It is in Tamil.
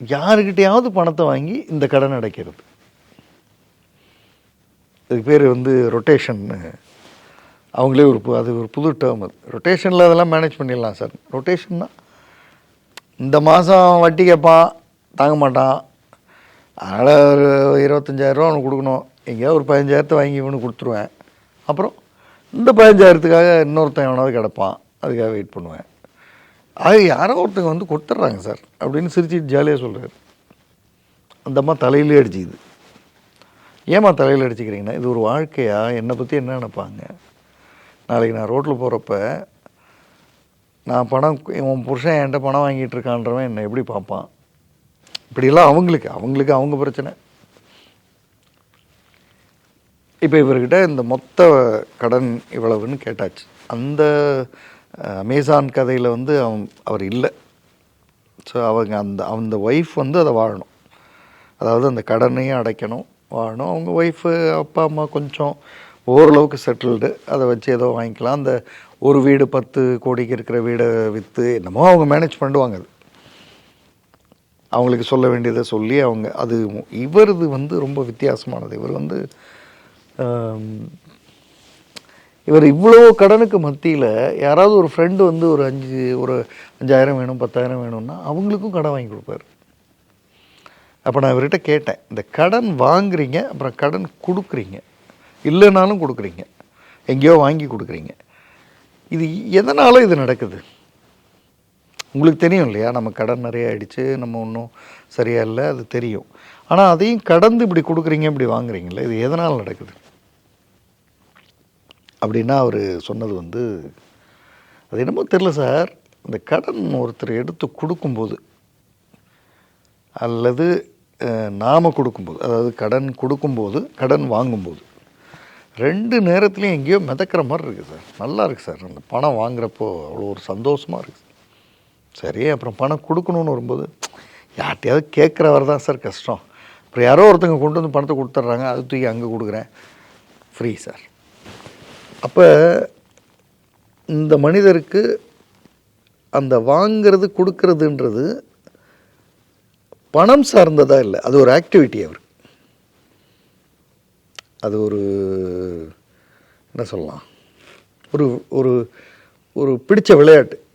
யாருக்கிட்டையாவது பணத்தை வாங்கி இந்த கடன் அடைக்கிறது. இதுக்கு பேர் வந்து ரொட்டேஷன்னு. அவங்களே அது ஒரு புது டேர்ம். அது ரொட்டேஷனில் அதெல்லாம் மேனேஜ் பண்ணிடலாம் சார். ரொட்டேஷன்னா இந்த மாதம் வட்டி கேட்பான், தாங்க மாட்டான், அதனால் ஒரு 25,000 அவனுக்கு கொடுக்கணும், எங்கேயாவது ஒரு 15,000 வாங்கி இவனுக்கு கொடுத்துருவேன். அப்புறம் இந்த 15,000த்துக்காக இன்னொருத்தன் எவனாவது கிடப்பான், அதுக்காக வெயிட் பண்ணுவேன். அது யாரோ ஒருத்தங்க வந்து கொடுத்துட்றாங்க சார் அப்படின்னு சிரிச்சிட்டு ஜாலியாக சொல்கிறார். அந்த அம்மா தலையிலே அடிச்சிக்குது. ஏம்மா தலையில் அடிச்சுக்கிறீங்கன்னா, இது ஒரு வாழ்க்கையா, என்னை பற்றி என்ன நினைப்பாங்க, நாளைக்கு நான் ரோட்டில் போகிறப்ப நான் பணம், உன் புருஷன் என்கிட்ட பணம் வாங்கிட்டு இருக்கான்றவன் என்னை எப்படி பார்ப்பான், இப்படியெல்லாம் அவங்களுக்கு அவங்க பிரச்சனை. இப்போ இவர்கிட்ட இந்த மொத்த கடன் இவ்வளவுன்னு கேட்டாச்சு. அந்த அமேசான் கதையில் வந்து அவர் இல்லை. ஸோ அவங்க அந்த ஒய்ஃப் வந்து அதை வாழணும், அதாவது அந்த கடனையும் அடைக்கணும், வாழணும். அவங்க ஒய்ஃபு அப்பா அம்மா கொஞ்சம் ஓரளவுக்கு செட்டில்டு, அதை வச்சு ஏதோ வாங்கிக்கலாம். அந்த ஒரு வீடு 10 கோடிக்கு இருக்கிற வீடை விற்று என்னமோ அவங்க மேனேஜ் பண்ணுவாங்க. அது அவங்களுக்கு சொல்ல வேண்டியதை சொல்லி அவங்க அது. இவரது வந்து ரொம்ப வித்தியாசமானது. இவர் வந்து இவர் இவ்வளோ கடனுக்கு மத்தியில் யாராவது ஒரு ஃப்ரெண்டு வந்து ஒரு 5,000 வேணும் 10,000 வேணும்னா அவங்களுக்கும் கடன் வாங்கி கொடுப்பாரு. அப்போ நான் இவர்கிட்ட கேட்டேன், இந்த கடன் வாங்குறீங்க, அப்புறம் கடன் கொடுக்குறீங்க, இல்லைனாலும் கொடுக்குறீங்க, எங்கேயோ வாங்கி கொடுக்குறீங்க, இது எதனால் இது நடக்குது? உங்களுக்கு தெரியும் இல்லையா, நம்ம கடன் நிறைய ஆகிடுச்சு, நம்ம ஒன்றும் சரியாக இல்லை, அது தெரியும். ஆனால் அதையும் கடந்து இப்படி கொடுக்குறீங்க, இப்படி வாங்குறீங்களே, இது எதனால் நடக்குது அப்படின்னா அவர் சொன்னது வந்து, அது என்னமோ தெரில சார், இந்த கடன் ஒருத்தர் எடுத்து கொடுக்கும்போது அல்லது நாம் கொடுக்கும்போது, அதாவது கடன் கொடுக்கும்போது கடன் வாங்கும்போது 2 நேரத்துலையும் எங்கேயோ மிதக்கிற மாதிரி இருக்குது சார். நல்லா இருக்குது சார், அந்த பணம் வாங்குறப்போ அவ்வளோ ஒரு சந்தோஷமாக இருக்குது. சரி, அப்புறம் பணம் கொடுக்கணுன்னு வரும்போது யார்கிட்டையாவது கேட்குறவர் தான் சார் கஷ்டம். அப்புறம் யாரோ ஒருத்தங்க கொண்டு வந்து பணத்தை கொடுத்துட்றாங்க, அது தூக்கி அங்கே கொடுக்குறேன், ஃப்ரீ சார். அப்போ இந்த மனிதருக்கு அந்த வாங்கிறது கொடுக்கறதுன்றது பணம் சார்ந்ததாக இல்லை, அது ஒரு ஆக்டிவிட்டி. அவர் அது ஒரு என்ன சொல்லலாம், ஒரு ஒரு ஒரு பிடிச்ச விளையாட்டு.